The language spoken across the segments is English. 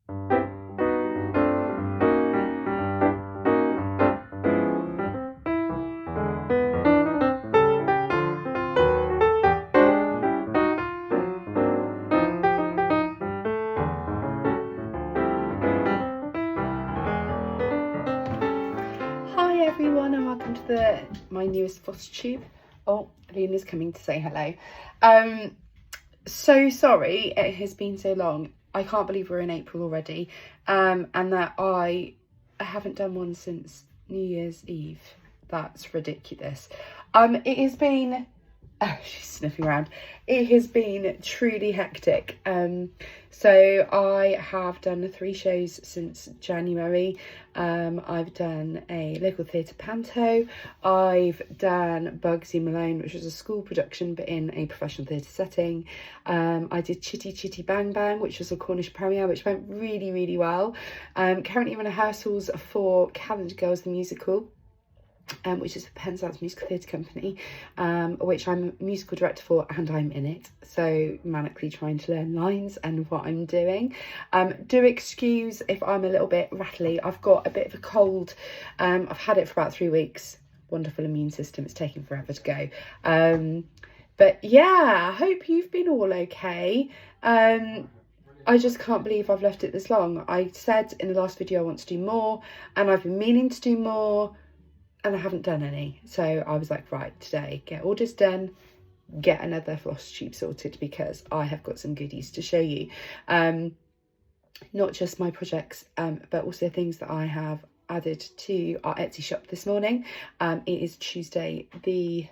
Hi everyone, and welcome to my newest Flosstube. Oh, Lena's coming to say hello. So sorry it has been so long. I can't believe we're in April already, and that I haven't done one since New Year's Eve. That's ridiculous. It has been, oh, she's sniffing around. It has been truly hectic. So I have done 3 shows since January. I've done a local theatre panto. I've done Bugsy Malone, which was a school production but in a professional theatre setting. I did Chitty Chitty Bang Bang, which was a Cornish premiere, which went really, really well. Currently in rehearsals for Calendar Girls the musical, which is a Penzance musical theatre company, which I'm a musical director for, and I'm in it, so manically trying to learn lines and what I'm doing. Do excuse if I'm a little bit rattly. I've got a bit of a cold. I've had it for about 3 weeks. Wonderful immune system. It's taken forever to go. But yeah, I hope you've been all okay. I just can't believe I've left it this long. I said in the last video I want to do more, and I've been meaning to do more, and I haven't done any. So I was like, right, today, get orders done, get another Flosstube sorted, because I have got some goodies to show you. Not just my projects, but also things that I have added to our Etsy shop this morning. It is Tuesday the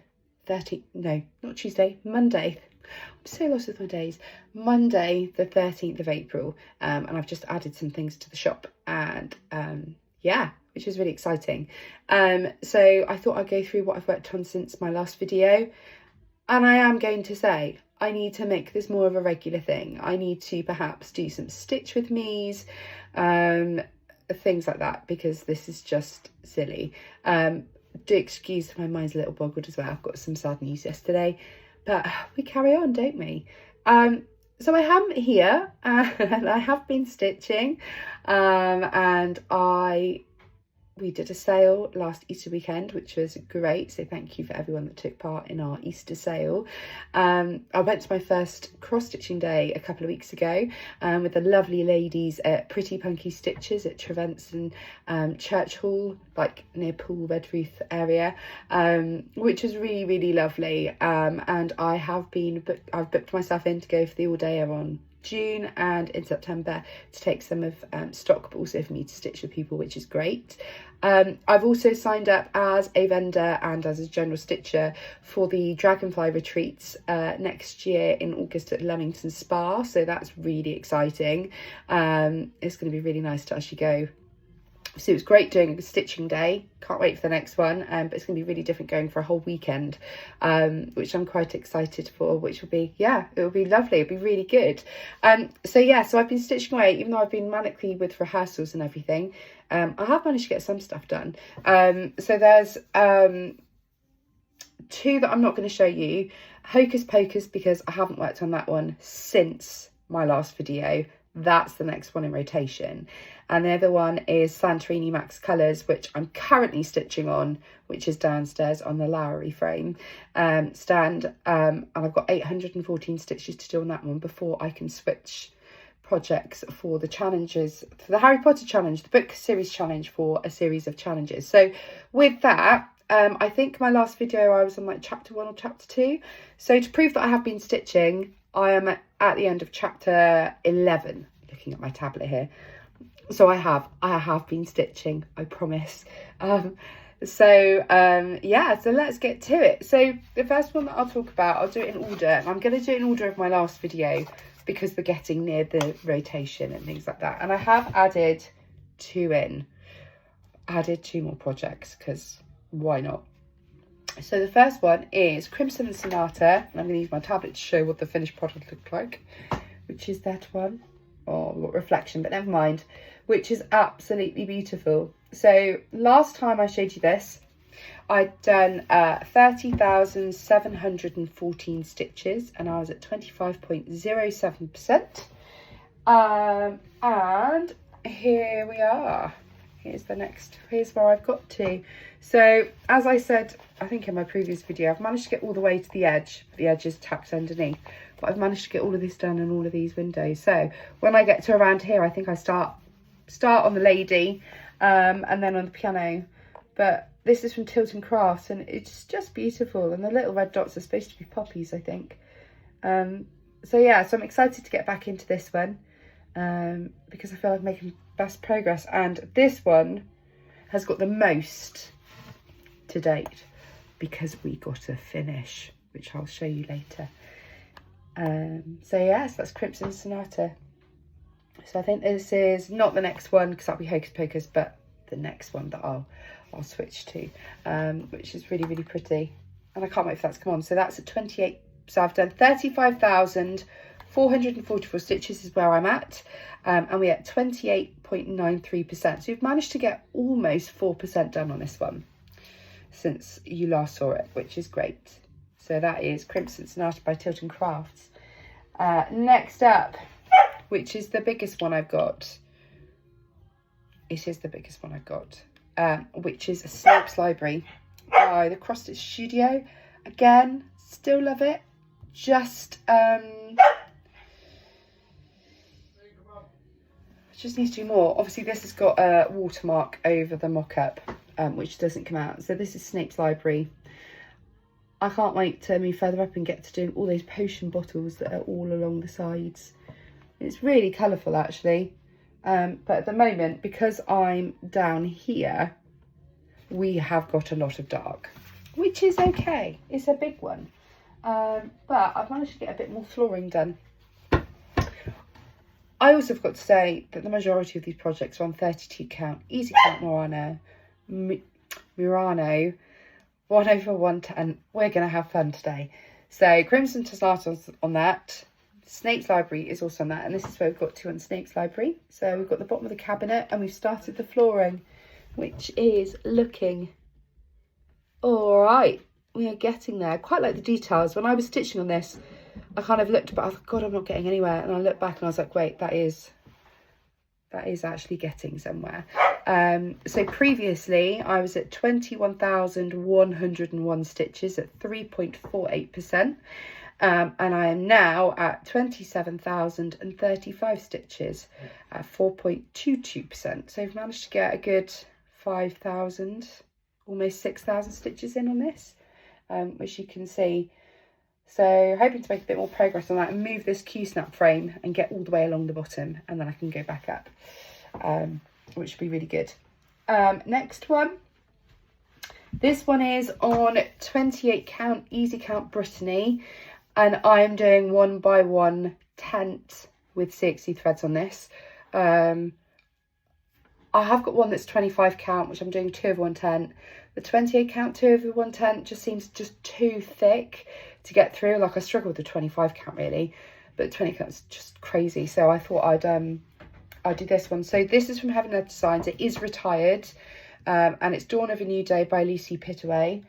13th, no, not Tuesday, Monday. I'm so lost with my days. Monday the 13th of April, and I've just added some things to the shop, and yeah, which is really exciting. So I thought I'd go through what I've worked on since my last video. And I am going to say, I need to make this more of a regular thing. I need to perhaps do some stitch with me's, things like that, because this is just silly. Do excuse my mind's a little boggled as well. I've got some sad news yesterday, but we carry on, don't we? So I am here, and I have been stitching, and we did a sale last Easter weekend, which was great. So thank you for everyone that took part in our Easter sale. I went to my first cross-stitching day a couple of weeks ago, with the lovely ladies at Pretty Punky Stitches at Trevenson Church Hall, like near Poole Redruth area, which was really, really lovely. And I've booked myself in to go for the all-dayer on June and in September to take some of stock, but also for me to stitch with people, which is great. I've also signed up as a vendor and as a general stitcher for the Dragonfly retreats next year in August at Leamington Spa, so that's really exciting. It's going to be really nice to actually go. So it was great doing a stitching day. Can't wait for the next one. But it's going to be really different going for a whole weekend, which I'm quite excited for, which will be, yeah, it will be lovely. It'll be really good. So yeah, so I've been stitching away, even though I've been manically with rehearsals and everything. I have managed to get some stuff done. So there's 2 that I'm not going to show you. Hocus Pocus, because I haven't worked on that one since my last video. That's the next one in rotation. And the other one is Santorini Max Colours, which I'm currently stitching on, which is downstairs on the Lowry frame stand. And I've got 814 stitches to do on that one before I can switch projects for the challenges, for the Harry Potter challenge, the book series challenge, for a series of challenges. So with that, I think my last video I was on like chapter 1 or chapter 2. So to prove that I have been stitching, I am at the end of chapter 11, looking at my tablet here. So I have been stitching, I promise. Yeah, so let's get to it. So the first one that I'll talk about, I'll do it in order, and I'm going to do it in order of my last video because we're getting near the rotation and things like that. And I have added 2 more projects, because why not? So the first one is Crimsom Sonata, and I'm going to use my tablet to show what the finished product looked like, which is that one. Oh, what reflection, but never mind, which is absolutely beautiful. So last time I showed you this, I'd done 30,714 stitches, and I was at 25.07%. And here we are. Here's where I've got to. So as I said, I think in my previous video, I've managed to get all the way to the edge. The edge is tacked underneath, but I've managed to get all of this done and all of these windows. So when I get to around here, I think I start on the lady, and then on the piano. But this is from Tilton Crafts, and it's just beautiful. And the little red dots are supposed to be poppies, I think. So yeah, so I'm excited to get back into this one, because I feel like I'm making best progress. And this one has got the most to date because we got a finish, which I'll show you later. So yes, that's Crimson Sonata. So I think this is not the next one because that'll be Hocus Pocus, but the next one that I'll switch to, which is really, really pretty. And I can't wait for that to come on. So that's at 28. So I've done 35,444 stitches is where I'm at. And we're at 28.93%. So we've managed to get almost 4% done on this one since you last saw it, which is great. So that is Crimson Sonata by Tilton Crafts. Next up, which is the biggest one I've got. It is the biggest one I've got, which is a Snape's Library by the Cross Stitch Studio. Again, still love it. Just needs to do more. Obviously, this has got a watermark over the mock-up, which doesn't come out. So this is Snape's Library. I can't wait to move further up and get to doing all those potion bottles that are all along the sides. It's really colourful, actually. But at the moment, because I'm down here, we have got a lot of dark, which is okay. It's a big one. But I've managed to get a bit more flooring done. I also forgot to say that the majority of these projects are on 32 count, easy count Murano, 1/110. We're going to have fun today. So Crimson Sonata's on that. Snape's Library is also on that, and this is where we've got to on Snape's Library. So we've got the bottom of the cabinet and we've started the flooring, which is looking all right. We are getting there. I quite like the details. When I was stitching on this, I kind of looked, but I thought, God, I'm not getting anywhere. And I looked back and I was like, wait, that is actually getting somewhere. So previously I was at 21,101 stitches at 3.48%. And I am now at 27,035 stitches at 4.22%. So I've managed to get a good 5,000, almost 6,000 stitches in on this, which you can see. So hoping to make a bit more progress on that and move this Q-snap frame and get all the way along the bottom, and then I can go back up, which would be really good. Next one. This one is on 28 count, easy count Brittany, and I'm doing 1/1/10 with 60 threads on this. I have got one that's 25 count, which I'm doing 2/110. The 28 count 2/110 just seems just too thick to get through. Like, I struggle with the 25 count really, but 20 count is just crazy. So I thought I'd do this one. So this is from Heaven Earth Designs. It is retired, and it's Dawn of a New Day by Lucy Pittaway.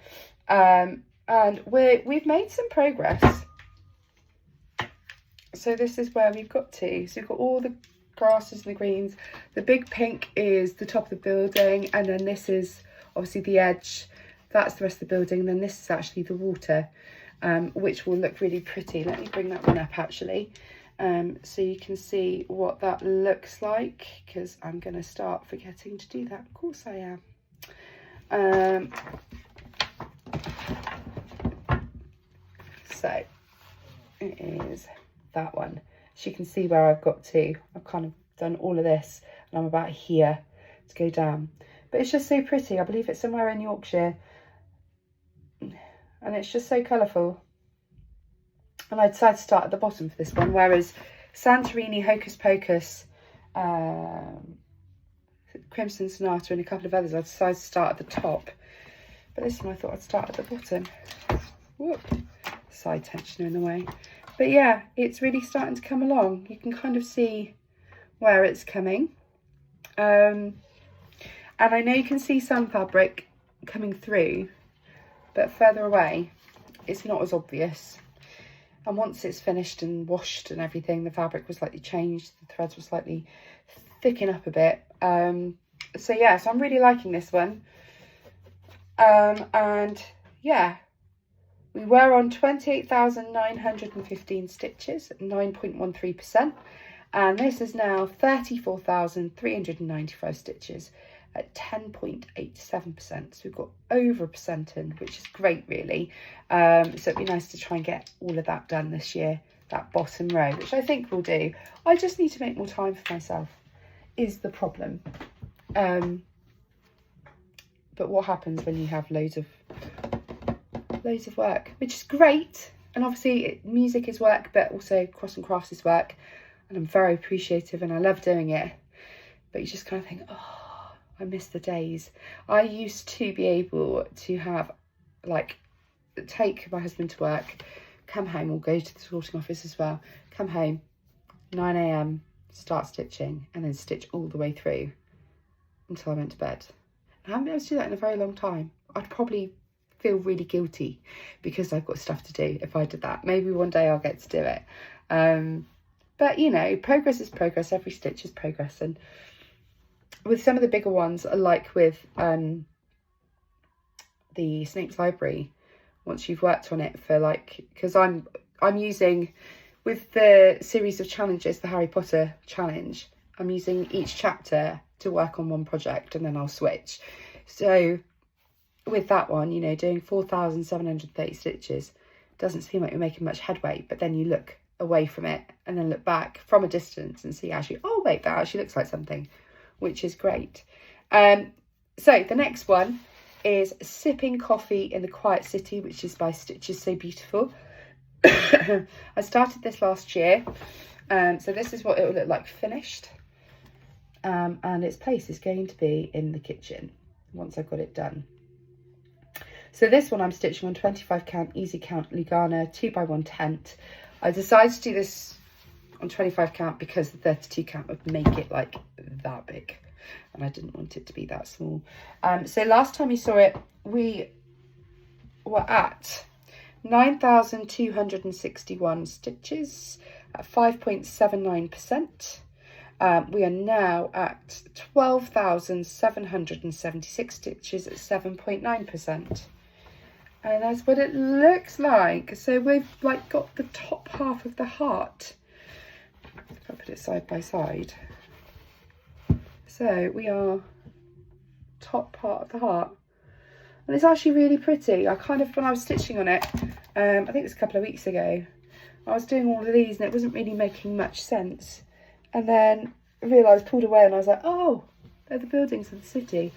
And we've made some progress. So this is where we've got to. So we've got all the grasses and the greens. The big pink is the top of the building, and then this is obviously the edge. That's the rest of the building, and then this is actually the water, which will look really pretty. Let me bring that one up actually, so you can see what that looks like, because I'm going to start forgetting to do that. Of course I am. So it is that one. As you can see where I've got to, I've kind of done all of this and I'm about here to go down, but it's just so pretty. I believe it's somewhere in Yorkshire, and it's just so colourful. And I decided to start at the bottom for this one, whereas Santorini, Hocus Pocus, Crimson Sonata and a couple of others, I decided to start at the top, but this one I thought I'd start at the bottom. Whoop, side tensioner in the way. But yeah, it's really starting to come along. You can kind of see where it's coming. And I know you can see some fabric coming through, but further away, it's not as obvious. And once it's finished and washed and everything, the fabric was slightly changed, the threads were slightly thicken up a bit. So yeah, so I'm really liking this one. And yeah, we were on 28,915 stitches at 9.13%, and this is now 34,395 stitches at 10.87%. So we've got over a percent in, which is great really. So it'd be nice to try and get all of that done this year, that bottom row, which I think we'll do. I just need to make more time for myself is the problem. But what happens when you have loads of work, which is great, and obviously music is work, but also cross and crafts is work, and I'm very appreciative and I love doing it, but you just kind of think, oh, I miss the days. I used to be able to have, like, take my husband to work, come home, or go to the sorting office as well, come home, 9 AM, start stitching, and then stitch all the way through until I went to bed. I haven't been able to do that in a very long time. I'd probably feel really guilty because I've got stuff to do if I did that. Maybe one day I'll get to do it. But you know, progress is progress. Every stitch is progress. And with some of the bigger ones, like with the Snape's Library, once you've worked on it for, like, because I'm using, with the series of challenges, the Harry Potter challenge, I'm using each chapter to work on one project, and then I'll switch. So with that one, you know, doing 4,730 stitches doesn't seem like you're making much headway, but then you look away from it and then look back from a distance and see actually, oh wait, that actually looks like something, which is great. So the next one is Sipping Coffee in the Quiet City, which is by Stitches So Beautiful. I started this last year, so this is what it will look like finished. And its place is going to be in the kitchen once I've got it done. So this one I'm stitching on 25 count easy count Lugana 2x1 tent. I decided to do this on 25 count because the 32 count would make it like that big, and I didn't want it to be that small. So last time you saw it, we were at 9,261 stitches at 5.79%. We are now at 12,776 stitches at 7.9%. And that's what it looks like. So we've like got the top half of the heart. If I put it side by side. So we are top part of the heart. And it's actually really pretty. I kind of, when I was stitching on it, I think it was a couple of weeks ago, I was doing all of these and it wasn't really making much sense. And then I realised, pulled away, and I was like, oh, they're the buildings of the city.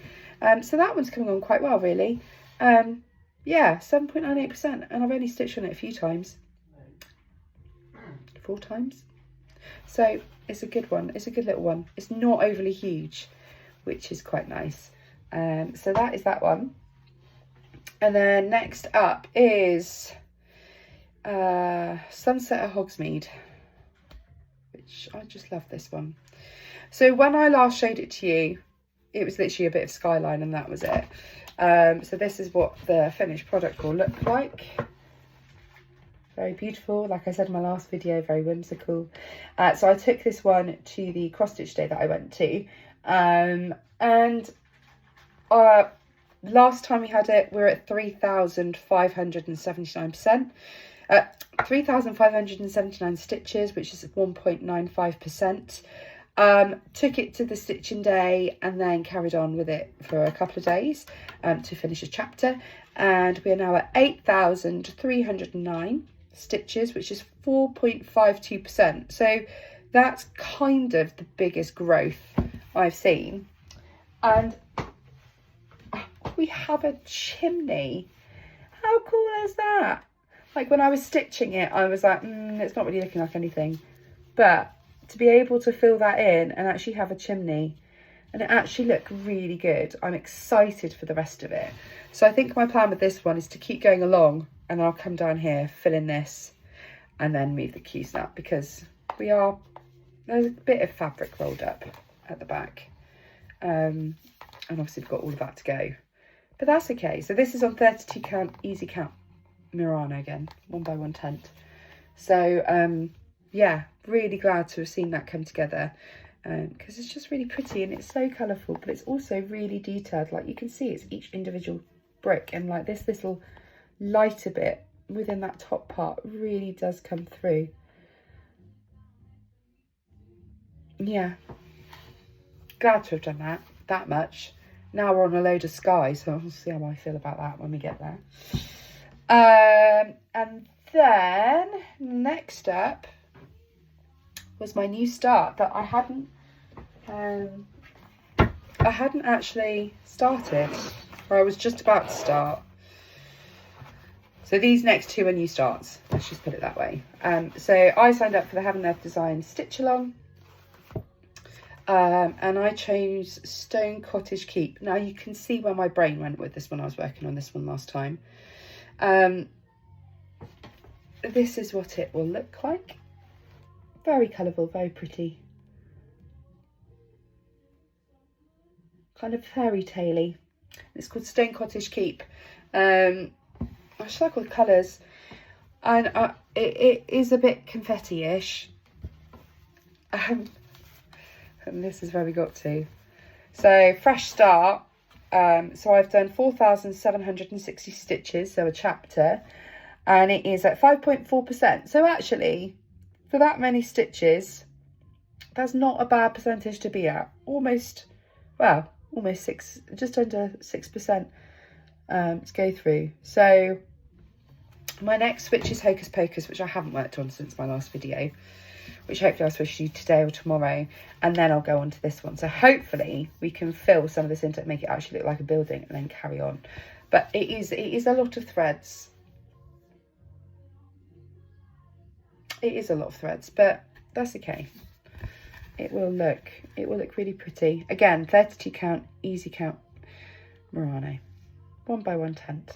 So that one's coming on quite well, really. Yeah, 7.98%, and I've only stitched on it a few times. 4 times. So it's a good one. It's a good little one. It's not overly huge, which is quite nice. So that is that one. And then next up is Sunset at Hogsmeade, which I just love this one. So when I last showed it to you, it was literally a bit of skyline and that was it. So this is what the finished product will look like. Very beautiful, like I said in my last video, very whimsical. So I took this one to the cross stitch day that I went to, and last time we had it, we're at 3,579%. 3,579 stitches, which is 1.95%. Took it to the stitching day and then carried on with it for a couple of days to finish a chapter, and we are now at 8,309 stitches, which is 4.52%. So that's kind of the biggest growth I've seen. And we have a chimney. How cool is that? Like when I was stitching it, I was like, it's not really looking like anything, but to be able to fill that in and actually have a chimney and it actually looked really good, I'm excited for the rest of it. So I think my plan with this one is to keep going along, and I'll come down here, fill in this, and then move the Q snap, because there's a bit of fabric rolled up at the back, and obviously we've got all of that to go, but that's okay. So this is on 32 count easy count Murano again, 1x1 tent. So yeah, really glad to have seen that come together, because it's just really pretty and it's so colourful, but it's also really detailed. Like you can see it's each individual brick, and like this little lighter bit within that top part really does come through. Yeah, glad to have done that much. Now we're on a load of sky, so we'll see how I feel about that when we get there. And then next up was my new start that I hadn't actually started, or I was just about to start. So these next two are new starts, let's just put it that way. So I signed up for the Heaven Earth Design Stitch Along, and I chose Stone Cottage Keep. Now you can see where my brain went with this one. I was working on this one last time. This is what it will look like. Very colourful, very pretty. Kind of fairy tale-y. It's called Stone Cottage Keep. I just like all the colours. And it is a bit confetti-ish. And this is where we got to. So, fresh start. So I've done 4,760 stitches, so a chapter. And it is at 5.4%. So actually, for that many stitches, that's not a bad percentage to be at. Almost 6, just under 6% to go through. So my next switch is Hocus Pocus, which I haven't worked on since my last video, which hopefully I'll switch to today or tomorrow, and then I'll go on to this one. So hopefully we can fill some of this in to make it actually look like a building and then carry on. But it is a lot of threads. It is a lot of threads, but that's okay. It will look really pretty. Again, 32 count, easy count Murano, 1 by 1/10.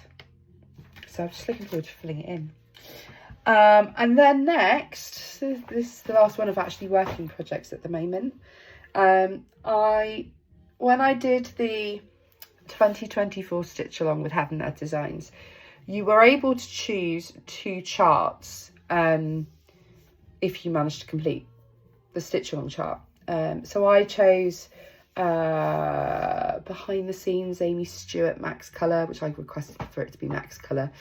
So I'm just looking forward to filling it in. And then next, this is the last one of actually working projects at the moment. When I did the 2024 Stitch Along with Heaven Earth Designs, you were able to choose 2 charts if you managed to complete the Stitch Along chart. So I chose Behind the Scenes Amy Stewart Max Colour, which I requested for it to be Max Colour,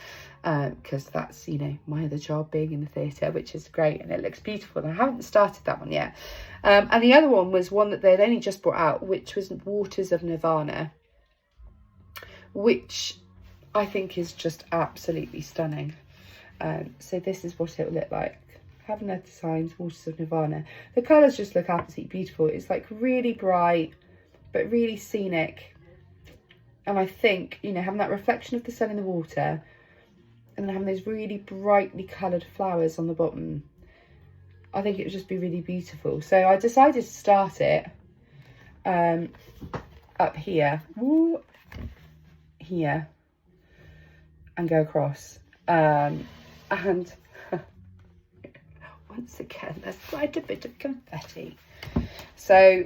because that's, you know, my other job, being in the theatre, which is great and it looks beautiful. And I haven't started that one yet. And the other one was one that they'd only just brought out, which was Waters of Nirvana, which I think is just absolutely stunning. So this is what it will look like. Heaven Earth Designs, Waters of Nirvana. The colours just look absolutely beautiful. It's like really bright, but really scenic. And I think, you know, having that reflection of the sun in the water, and then having those really brightly coloured flowers on the bottom, I think it would just be really beautiful. So I decided to start it up here, here, and go across. And once again, there's quite a bit of confetti. So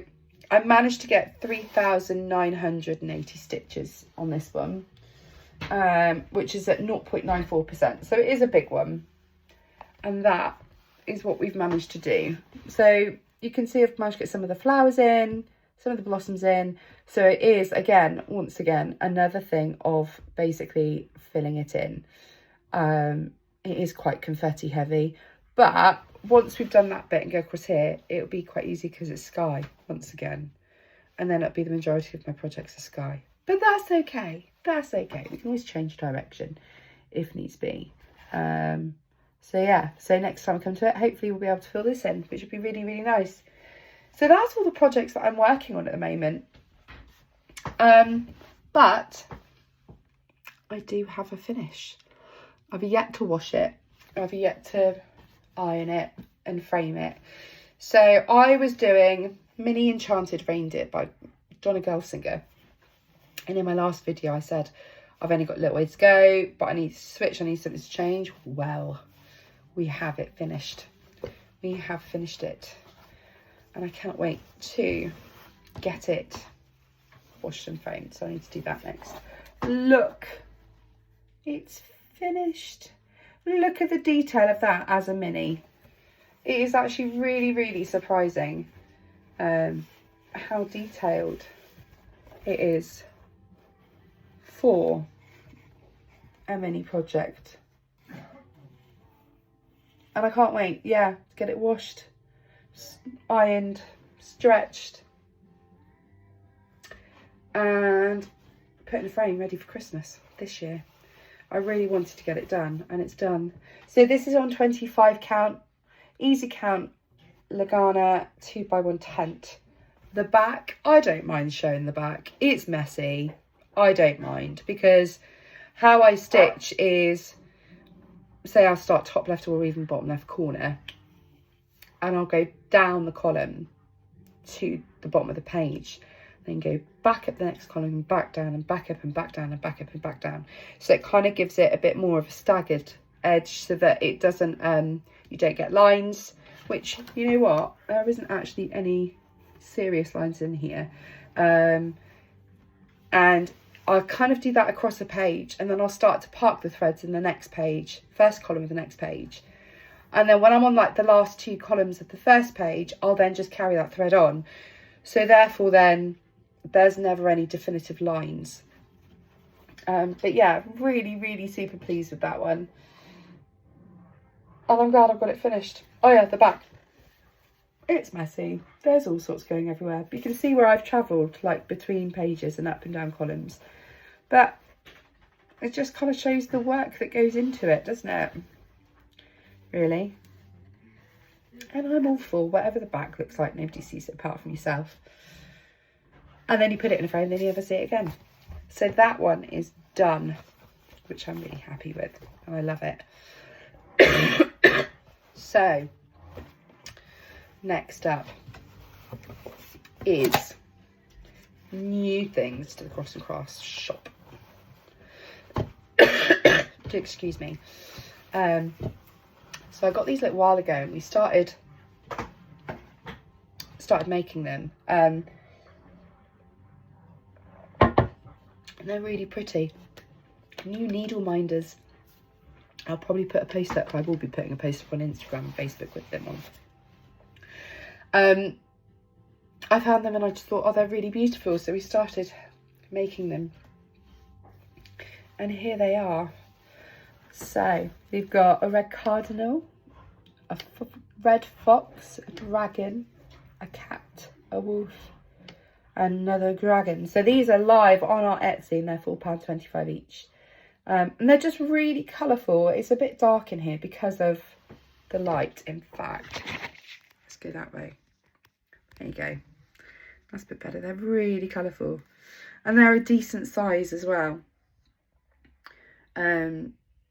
I managed to get 3,980 stitches on this one, which is at 0.94%. So it is a big one. And that is what we've managed to do. So you can see I've managed to get some of the flowers in, some of the blossoms in. So it is, again, once again, another thing of basically filling it in. It is quite confetti heavy, but once we've done that bit and go across here, it'll be quite easy because it's sky once again. And then it'll be the majority of my projects are sky. But that's okay. That's okay. We can always change direction if needs be. So yeah, so next time I come to it, hopefully we'll be able to fill this in, which would be really, really nice. So that's all the projects that I'm working on at the moment. But I do have a finish. I've yet to wash it. I've yet to iron it and frame it. So I was doing Mini Enchanted Reindeer by Donna Gelsinger. And in my last video I said, I've only got a little way to go, but I need to switch, I need something to change. Well, we have it finished. We have finished it. And I can't wait to get it washed and framed. So I need to do that next. Look, it's finished. Look at the detail of that as a mini. It is actually really, really surprising how detailed it is for a mini project. And I can't wait, yeah, to get it washed, ironed, stretched, and put in a frame ready for Christmas this year. I really wanted to get it done, and it's done. So this is on 25 count, easy count, Lagana 2x1 tent. The back, I don't mind showing the back. It's messy. I don't mind, because how I stitch is, say I'll start top left or even bottom left corner, and I'll go down the column to the bottom of the page, then go back up the next column and back down and back up and back down and back up and back down. So it kind of gives it a bit more of a staggered edge, so that it doesn't, you don't get lines, which, you know what, there isn't actually any serious lines in here. And I'll kind of do that across a page, and then I'll start to park the threads in the next page, first column of the next page. And then when I'm on like the last two columns of the first page, I'll then just carry that thread on. So therefore then there's never any definitive lines. But yeah, really, really super pleased with that one. And I'm glad I've got it finished. Oh yeah, the back. It's messy. There's all sorts going everywhere. But you can see where I've travelled, like between pages and up and down columns. But it just kind of shows the work that goes into it, doesn't it? Really. And I'm all for whatever the back looks like. Nobody sees it apart from yourself. And then you put it in a frame, then you never see it again. So that one is done, which I'm really happy with. And I love it. So, next up is new things to the Cross and Crafts shop. Excuse me. So I got these a little while ago, and we started making them. And they're really pretty. New needle minders. I'll probably put a post up. I will be putting a post up on Instagram and Facebook with them on. I found them and I just thought, oh, they're really beautiful. So we started making them. And here they are. So we've got a red cardinal, a red fox, a dragon, a cat, a wolf, and another dragon. So these are live on our Etsy, and they're £4.25 each. And they're just really colourful. It's a bit dark in here because of the light, in fact. Let's go that way. There you go. That's a bit better. They're really colourful. And they're a decent size as well.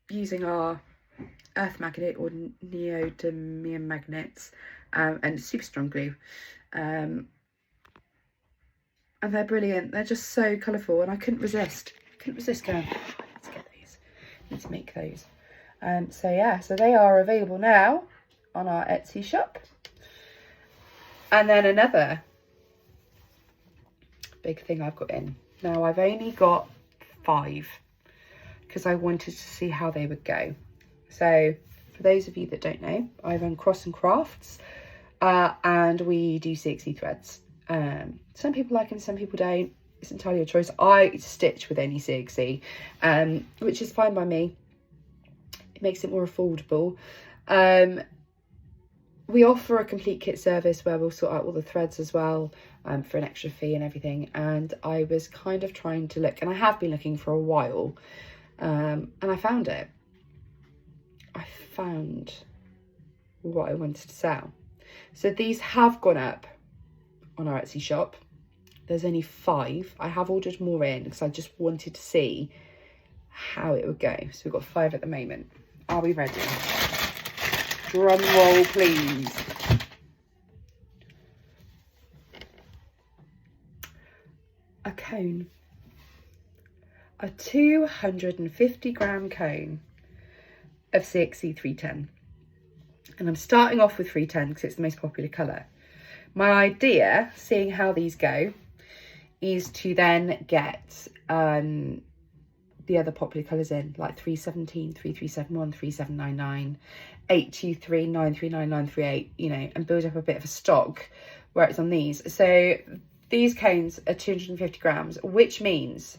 Using our earth magnet or neodymium magnets and super strong glue. And they're brilliant. They're just so colourful, and I couldn't resist. Going, let's get these. Let's make those. So yeah, so they are available now on our Etsy shop. And then another big thing I've got in. Now I've only got 5 because I wanted to see how they would go. So for those of you that don't know, I run Cross and Crafts and we do CXC threads. Some people like them, some people don't. It's entirely your choice. I stitch with any CXC, which is fine by me. It makes it more affordable. We offer a complete kit service where we'll sort out all the threads as well, for an extra fee and everything. And I was kind of trying to look, and I have been looking for a while, and I found it. I found what I wanted to sell. So these have gone up on our Etsy shop. There's only 5. I have ordered more in because I just wanted to see how it would go. So we've got 5 at the moment. Are we ready? Drum roll, please. A cone. A 250 gram cone of CXC 310. And I'm starting off with 310 because it's the most popular colour. My idea, seeing how these go, is to then get the other popular colours in, like 317, 3371, 3799, 823, 939, 938, you know, and build up a bit of a stock where it's on these. So these cones are 250 grams, which means,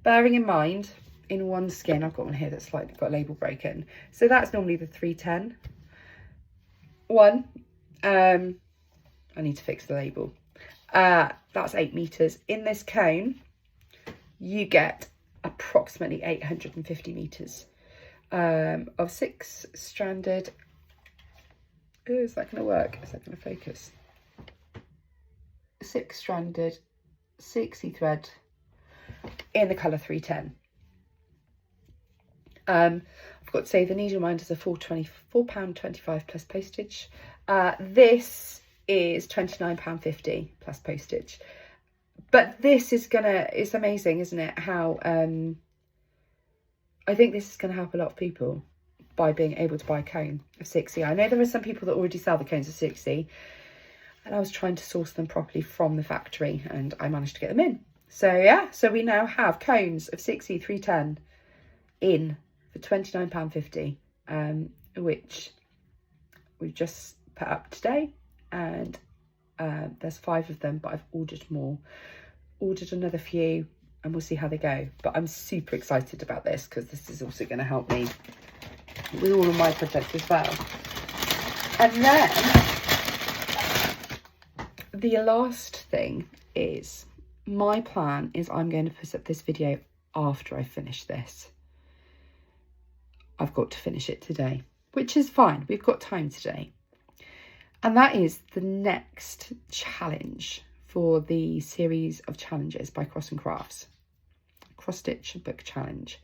bearing in mind, in one skin, I've got one here that's slightly got a label broken. So that's normally the 310 one. I need to fix the label. That's 8 meters. In this cone, you get approximately 850 meters of 6 stranded. Oh, is that going to work? Is that going to focus? 6 stranded 60 thread in the colour 310. I've got to say the needle minders are £4.25 plus postage. This is £29.50 plus postage. But this is it's amazing, isn't it? How I think this is gonna help a lot of people by being able to buy a cone of 60. I know there are some people that already sell the cones of 60, and I was trying to source them properly from the factory, and I managed to get them in. So yeah, so we now have cones of 60 310 in for £29.50, which we've just put up today, and there's 5 of them, but I've ordered more, ordered another few, and we'll see how they go. But I'm super excited about this because this is also going to help me with all of my projects as well. And then the last thing is, my plan is I'm going to put up this video after I finish this. I've got to finish it today, which is fine. We've got time today. And that is the next challenge for the series of challenges by Cross and Crafts. Cross Stitch Book Challenge.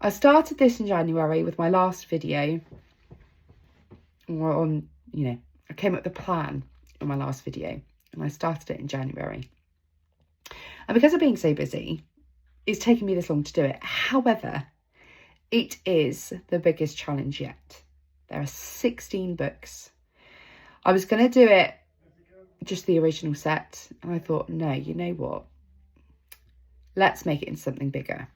I started this in January with my last video on, you know, I came up with the plan on my last video, and I started it in January. And because of being so busy, it's taken me this long to do it. However, it is the biggest challenge yet. There are 16 books. I was going to do it just the original set, and I thought, no, you know what? Let's make it into something bigger.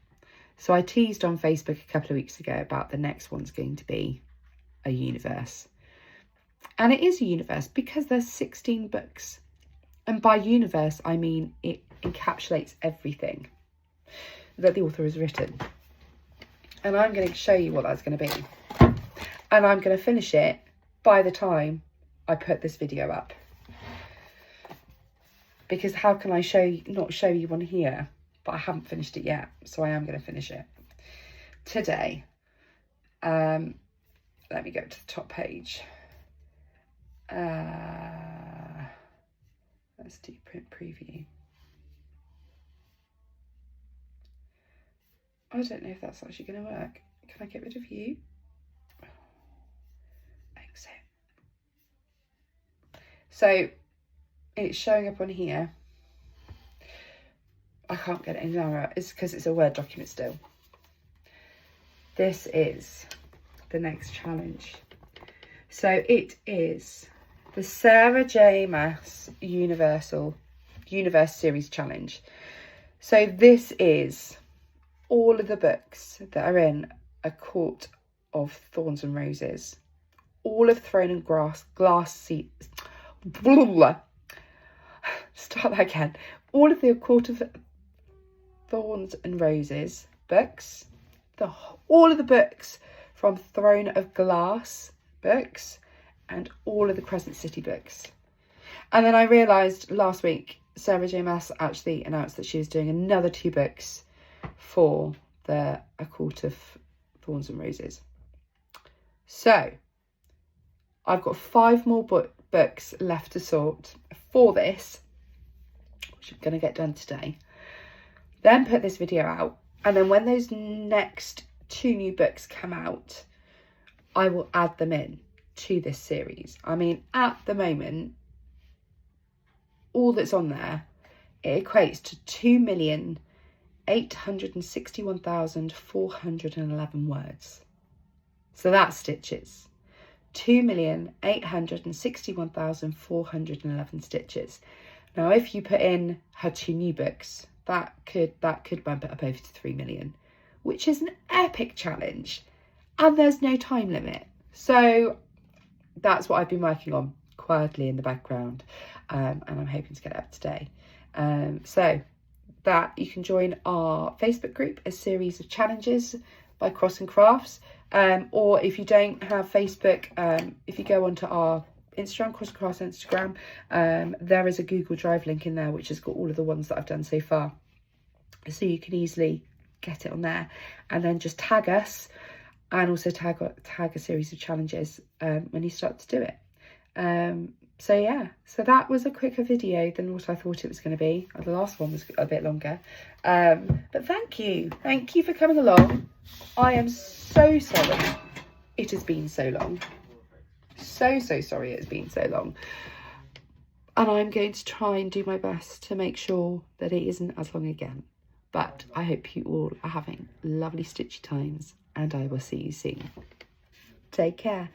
So I teased on Facebook a couple of weeks ago about the next one's going to be a universe. And it is a universe because there's 16 books. And by universe, I mean it encapsulates everything that the author has written. And I'm going to show you what that's going to be. And I'm going to finish it by the time I put this video up. Because how can I not show you one here? But I haven't finished it yet. So I am going to finish it today. Let me go to the top page. Let's do print preview. I don't know if that's actually going to work. Can I get rid of you? Exit. So it's showing up on here. I can't get it any longer. It's because it's a Word document still. This is the next challenge. So it is the Sarah J. Maas Universe Series Challenge. So this is all of the books that are in A Court of Thorns and Roses. All of Throne and Glass Seats. Start that again. All of the A Court of Thorns and Roses books. All of the books from Throne of Glass books. And all of the Crescent City books. And then I realised last week, Sarah J. Maas actually announced that she was doing another 2 books for the A Court of Thorns and Roses. So I've got 5 more books left to sort for this, which I'm going to get done today. Then put this video out, and then when those next 2 new books come out, I will add them in to this series. I mean, at the moment, all that's on there, it equates to 2,861,411 words. So that's stitches. 2,861,411 stitches. Now, if you put in her 2 new books, that could bump it up over to 3 million, which is an epic challenge, and there's no time limit. So that's what I've been working on quietly in the background, and I'm hoping to get it up today. So that you can join our Facebook group, A Series of Challenges by Cross and Crafts, or if you don't have Facebook, if you go onto our Instagram, Cross and Crafts Instagram, there is a Google Drive link in there which has got all of the ones that I've done so far, so you can easily get it on there, and then just tag us, and also tag A Series of Challenges when you start to do it. So yeah, so that was a quicker video than what I thought it was going to be. The last one was a bit longer, but thank you for coming along. I am so sorry it has been so long, so sorry it's been so long, and I'm going to try and do my best to make sure that it isn't as long again. But I hope you all are having lovely stitchy times, and I will see you soon. Take care.